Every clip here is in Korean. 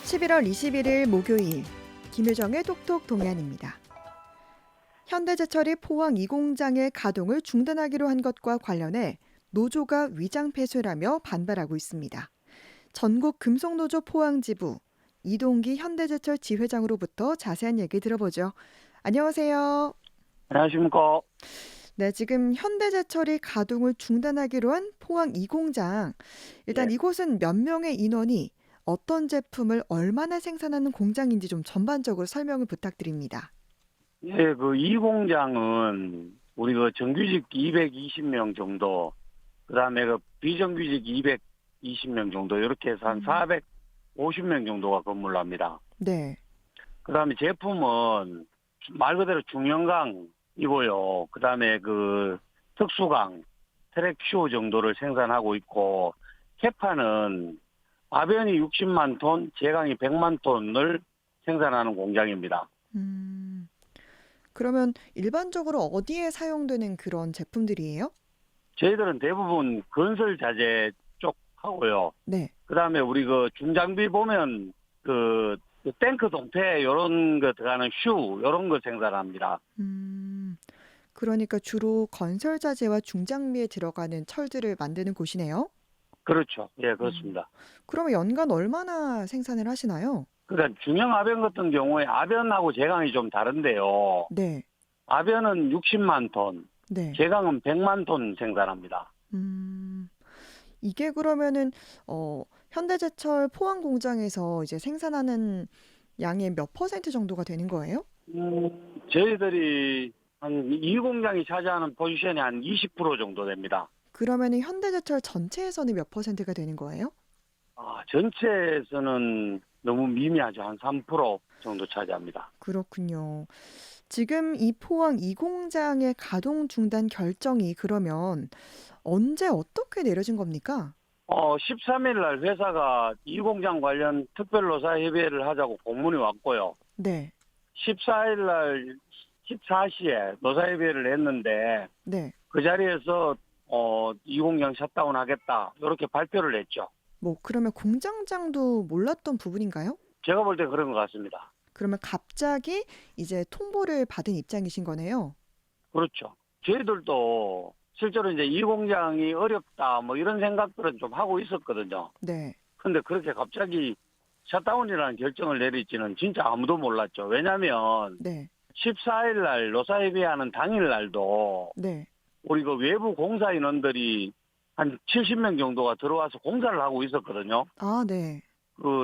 11월 21일 목요일 김효정의 톡톡 동안입니다. 현대제철이 포항 2공장의 가동을 중단하기로 한 것과 관련해 노조가 위장 폐쇄라며 반발하고 있습니다. 전국 금속노조 포항지부 이동기 현대제철 지회장으로부터 자세한 얘기 들어보죠. 안녕하세요. 안녕하십니까. 네, 지금 현대제철이 가동을 중단하기로 한 포항 2공장. 일단 예, 이곳은 몇 명의 인원이 어떤 제품을 얼마나 생산하는 공장인지 좀 전반적으로 설명을 부탁드립니다. 예, 이 공장은 우리 정규직 220명 정도, 그다음에 비정규직 220명 정도 이렇게 해서 한 음. 450명 정도가 근무를 합니다. 네. 그다음에 제품은 말 그대로 중형강이고요. 그다음에 특수강, 트랙슈 정도를 생산하고 있고, 캐파는 아변이 60만 톤, 제강이 100만 톤을 생산하는 공장입니다. 음, 그러면 일반적으로 어디에 사용되는 그런 제품들이에요? 저희들은 대부분 건설 자재 쪽 하고요. 네. 그다음에 우리 중장비 보면 탱크 동태 이런 거 들어가는 슈 이런 거 생산합니다. 음, 그러니까 주로 건설 자재와 중장비에 들어가는 철들을 만드는 곳이네요. 그렇죠. 예, 음, 그렇습니다. 그러면 연간 얼마나 생산을 하시나요? 그러니까 중형 아변 같은 경우에 아변하고 제강이 좀 다른데요. 네. 아변은 60만 톤, 네. 제강은 100만 톤 생산합니다. 음, 이게 그러면은 현대제철 포항 공장에서 이제 생산하는 양의 몇 퍼센트 정도가 되는 거예요? 저희들이 한 이 공장이 차지하는 포지션이 한 20% 정도 됩니다. 그러면은 현대제철 전체에서는 몇 퍼센트가 되는 거예요? 전체에서는 너무 미미하죠. 한 3% 정도 차지합니다. 그렇군요. 지금 이 포항 이 공장의 가동 중단 결정이 그러면 언제 어떻게 내려진 겁니까? 13일 날 회사가 이 공장 관련 특별노사 협의회를 하자고 공문이 왔고요. 네. 14일 날 14시에 노사 협의회를 했는데 네. 그 자리에서 이 공장 셧다운 하겠다. 이렇게 발표를 했죠. 뭐 그러면 공장장도 몰랐던 부분인가요? 제가 볼 때 그런 것 같습니다. 그러면 갑자기 이제 통보를 받은 입장이신 거네요. 그렇죠. 저희들도 실제로 이제 이 공장이 어렵다 뭐 이런 생각들은 좀 하고 있었거든요. 네. 근데 그렇게 갑자기 셧다운이라는 결정을 내릴지는 진짜 아무도 몰랐죠. 왜냐하면 네. 14일 날 노사협의하는 당일 날도 네. 우리 외부 공사 인원들이 한 70명 정도가 들어와서 공사를 하고 있었거든요. 아, 네.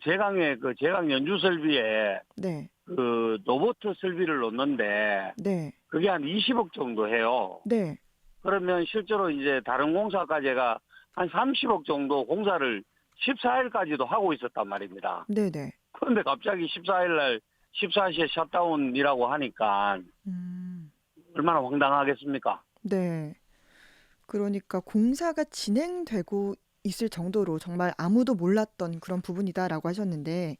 제강 연주 설비에 네. 로봇 설비를 놓는데 네. 그게 한 20억 정도 해요. 네. 그러면 실제로 이제 다른 공사까지가 한 30억 정도 공사를 14일까지도 하고 있었단 말입니다. 네, 네. 그런데 갑자기 14일 날 14시에 셧다운이라고 하니까 음. 얼마나 황당하겠습니까? 네. 그러니까 공사가 진행되고 있을 정도로 정말 아무도 몰랐던 그런 부분이다라고 하셨는데 네.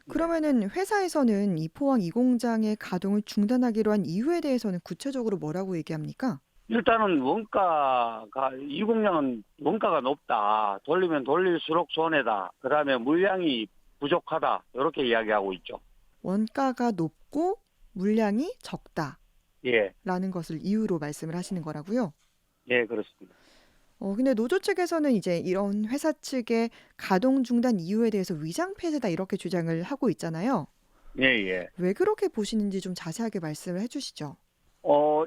그러면은 회사에서는 이 포항 이 공장의 가동을 중단하기로 한 이유에 대해서는 구체적으로 뭐라고 얘기합니까? 일단은 이 공장은 원가가 높다. 돌리면 돌릴수록 손해다. 그다음에 물량이 부족하다. 이렇게 이야기하고 있죠. 원가가 높고 물량이 적다라는 예, 것을 이유로 말씀을 하시는 거라고요. 예, 그렇습니다. 근데 노조 측에서는 이제 이런 회사 측의 가동 중단 이유에 대해서 위장 폐쇄다 이렇게 주장을 하고 있잖아요. 예, 예. 왜 그렇게 보시는지 좀 자세하게 말씀을 해주시죠.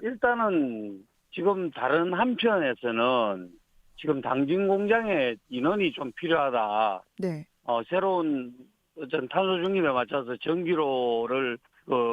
일단은 지금 다른 한편에서는 지금 당진 공장에 인원이 좀 필요하다. 네, 새로운 어떤 탄소 중립에 맞춰서 전기로를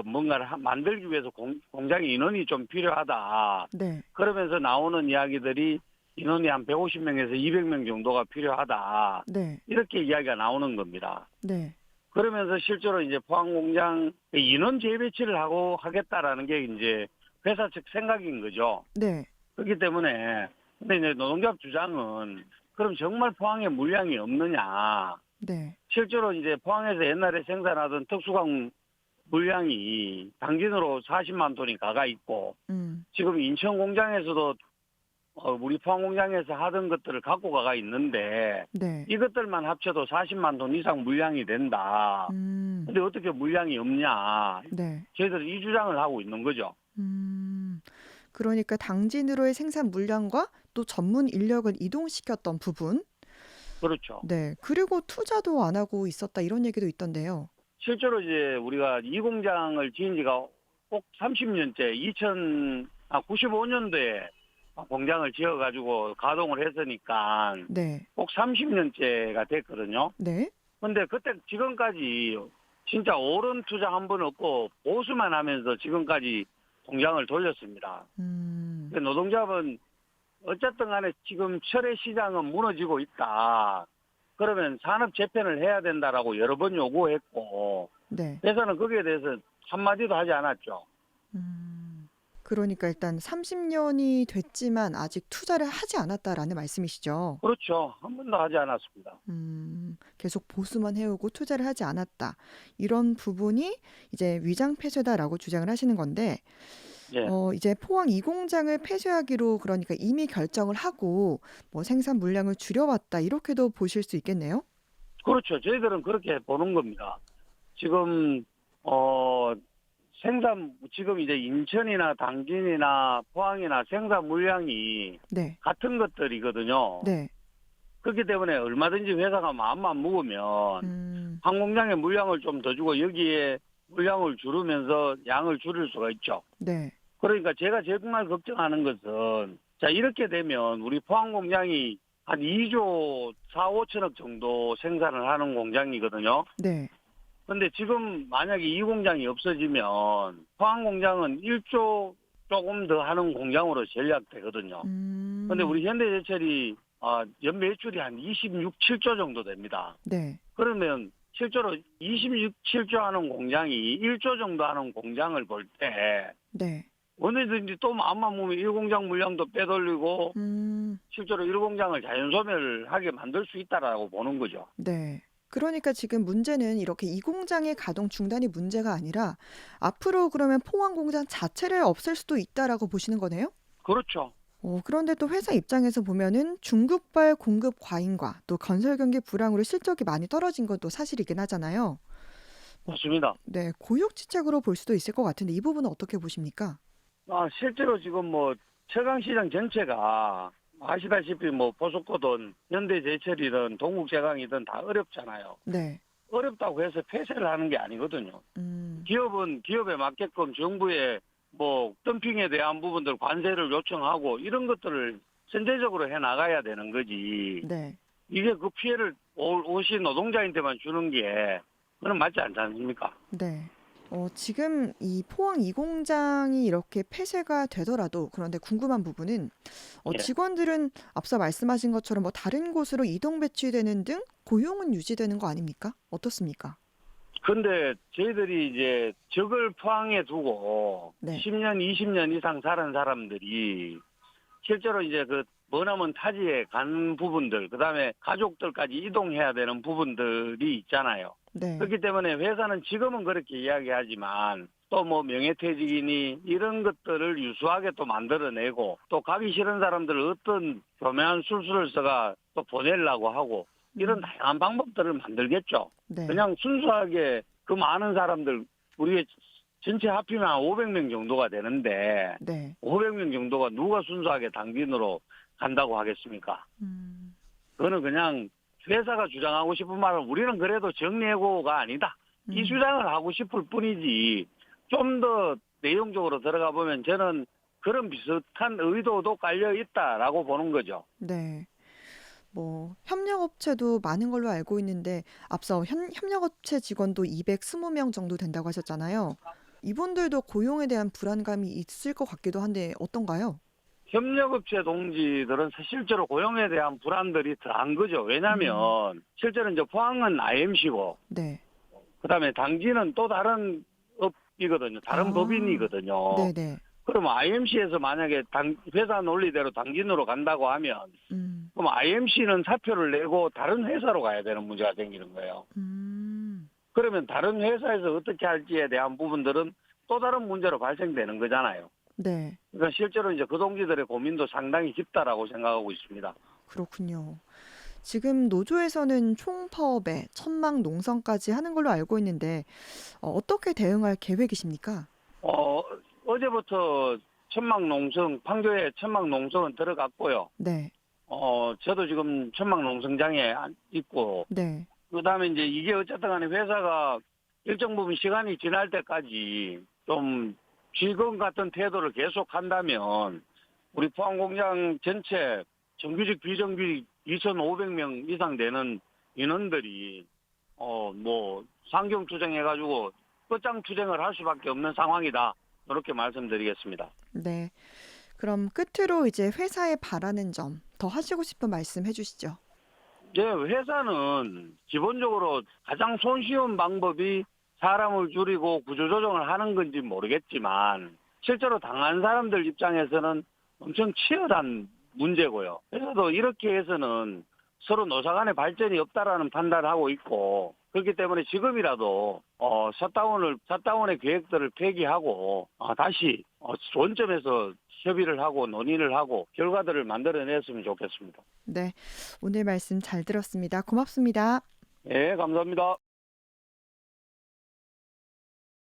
뭔가를 만들기 위해서 공장에 인원이 좀 필요하다. 네, 그러면서 나오는 이야기들이 인원이 한 150명에서 200명 정도가 필요하다. 네, 이렇게 이야기가 나오는 겁니다. 네, 그러면서 실제로 이제 포항 공장 인원 재배치를 하고 하겠다라는 게 이제 회사 측 생각인 거죠. 네, 그렇기 때문에 근데 이제 노동조합 주장은 그럼 정말 포항에 물량이 없느냐? 네, 실제로 이제 포항에서 옛날에 생산하던 특수강 물량이 당진으로 40만 톤이 가가 있고 음, 지금 인천 공장에서도 우리 포항공장에서 하던 것들을 갖고 가가 있는데 네. 이것들만 합쳐도 40만 톤 이상 물량이 된다. 음. 근데 어떻게 물량이 없냐. 네. 저희들은 이 주장을 하고 있는 거죠. 음. 그러니까 당진으로의 생산 물량과 또 전문 인력을 이동시켰던 부분. 그렇죠. 네. 그리고 투자도 안 하고 있었다 이런 얘기도 있던데요. 실제로 이제 우리가 이 공장을 지은 지가 꼭 30년째, 95년도에 공장을 지어가지고 가동을 했으니까 네. 꼭 30년째가 됐거든요. 네. 근데 그때 지금까지 진짜 옳은 투자 한 번 없고 보수만 하면서 지금까지 공장을 돌렸습니다. 음. 근데 노동조합은 어쨌든 간에 지금 철의 시장은 무너지고 있다. 그러면 산업 재편을 해야 된다라고 여러 번 요구했고 네. 회사는 거기에 대해서 한마디도 하지 않았죠. 음. 그러니까 일단 30년이 됐지만 아직 투자를 하지 않았다라는 말씀이시죠? 그렇죠. 한 번도 하지 않았습니다. 계속 보수만 해오고 투자를 하지 않았다. 이런 부분이 이제 위장 폐쇄다라고 주장을 하시는 건데, 예. 이제 포항 이 공장을 폐쇄하기로 그러니까 이미 결정을 하고 뭐 생산 물량을 줄여왔다. 이렇게도 보실 수 있겠네요. 그렇죠. 저희들은 그렇게 보는 겁니다. 지금 지금 이제 인천이나 당진이나 포항이나 생산 물량이 네. 같은 것들이거든요. 네. 그렇기 때문에 얼마든지 회사가 마음만 먹으면 음. 한 공장에 물량을 좀 더 주고 여기에 물량을 줄이면서 양을 줄일 수가 있죠. 네. 그러니까 제가 정말 걱정하는 것은 자 이렇게 되면 우리 포항 공장이 한 2조 4, 5천억 정도 생산을 하는 공장이거든요. 네. 근데 지금 만약에 이 공장이 없어지면 포항 공장은 1조 조금 더 하는 공장으로 전략되거든요. 근데 음. 우리 현대제철이 연 매출이 한 26, 7조 정도 됩니다. 네. 그러면 실제로 26, 7조 하는 공장이 1조 정도 하는 공장을 볼 때 네. 어느든지 또 마음만 먹으면 1공장 물량도 빼돌리고 음. 실제로 1공장을 자연소멸하게 만들 수 있다라고 보는 거죠. 네. 그러니까 지금 문제는 이렇게 이 공장의 가동 중단이 문제가 아니라 앞으로 그러면 포항 공장 자체를 없앨 수도 있다라고 보시는 거네요? 그렇죠. 그런데 또 회사 입장에서 보면은 중국발 공급 과잉과 또 건설 경기 불황으로 실적이 많이 떨어진 것도 사실이긴 하잖아요. 맞습니다. 네, 고육지책으로 볼 수도 있을 것 같은데 이 부분은 어떻게 보십니까? 실제로 지금 뭐 철강시장 전체가 아시다시피 뭐 포스코든 현대제철이든 동국제강이든 다 어렵잖아요. 네. 어렵다고 해서 폐쇄를 하는 게 아니거든요. 음. 기업은 기업에 맞게끔 정부의 뭐 덤핑에 대한 부분들 관세를 요청하고 이런 것들을 선제적으로 해 나가야 되는 거지. 네. 이게 그 피해를 오시 노동자한테만 주는 게 그건 맞지 않지 않습니까? 네. 지금 이 포항 이 공장이 이렇게 폐쇄가 되더라도 그런데 궁금한 부분은 예. 직원들은 앞서 말씀하신 것처럼 뭐 다른 곳으로 이동 배치되는 등 고용은 유지되는 거 아닙니까? 어떻습니까? 근데 저희들이 이제 적을 포항에 두고 네. 10년, 20년 이상 사는 사람들이 실제로 이제 그 머나먼 타지에 간 부분들, 그 다음에 가족들까지 이동해야 되는 부분들이 있잖아요. 네. 그렇기 때문에 회사는 지금은 그렇게 이야기하지만 또 뭐 명예퇴직이니 이런 것들을 유수하게 또 만들어내고 또 가기 싫은 사람들을 어떤 교묘한 술수를 써가 또 보내려고 하고 이런 다양한 방법들을 만들겠죠. 네. 그냥 순수하게 그 많은 사람들 우리 전체 합치면 한 500명 정도가 되는데 네. 500명 정도가 누가 순수하게 당진으로 간다고 하겠습니까? 음. 그거는 그냥 회사가 주장하고 싶은 말은 우리는 그래도 정리해고가 아니다. 이 주장을 하고 싶을 뿐이지 좀 더 내용적으로 들어가 보면 저는 그런 비슷한 의도도 깔려 있다라고 보는 거죠. 네. 뭐 협력업체도 많은 걸로 알고 있는데 앞서 협력업체 직원도 220명 정도 된다고 하셨잖아요. 이분들도 고용에 대한 불안감이 있을 것 같기도 한데 어떤가요? 협력업체 동지들은 실제로 고용에 대한 불안들이 더한 거죠. 왜냐하면 실제로 이제 포항은 IMC고 네. 그다음에 당진은 또 다른 업이거든요. 다른 아. 법인이거든요. 네네. 그럼 IMC에서 만약에 회사 논리대로 당진으로 간다고 하면 음. 그럼 IMC는 사표를 내고 다른 회사로 가야 되는 문제가 생기는 거예요. 음. 그러면 다른 회사에서 어떻게 할지에 대한 부분들은 또 다른 문제로 발생되는 거잖아요. 네. 그러니까 실제로 이제 그 동지들의 고민도 상당히 깊다라고 생각하고 있습니다. 그렇군요. 지금 노조에서는 총파업에 천막 농성까지 하는 걸로 알고 있는데 어떻게 대응할 계획이십니까? 어, 어제부터 판교에 천막 농성은 들어갔고요. 네. 저도 지금 천막 농성장에 있고, 네. 그다음에 이제 이게 어쨌든 간에 회사가 일정 부분 시간이 지날 때까지 좀 지금 같은 태도를 계속한다면 우리 포항공장 전체 정규직 비정규직 2,500명 이상 되는 인원들이 뭐 상경 투쟁해가지고 끝장 투쟁을 할 수밖에 없는 상황이다. 이렇게 말씀드리겠습니다. 네. 그럼 끝으로 이제 회사에 바라는 점, 더 하시고 싶은 말씀 해주시죠. 네, 회사는 기본적으로 가장 손쉬운 방법이 사람을 줄이고 구조조정을 하는 건지 모르겠지만 실제로 당한 사람들 입장에서는 엄청 치열한 문제고요. 그래서 이렇게 해서는 서로 노사 간의 발전이 없다라는 판단을 하고 있고 그렇기 때문에 지금이라도 샷다운의 계획들을 폐기하고 다시 원점에서 협의를 하고 논의를 하고 결과들을 만들어냈으면 좋겠습니다. 네. 오늘 말씀 잘 들었습니다. 고맙습니다. 네, 감사합니다.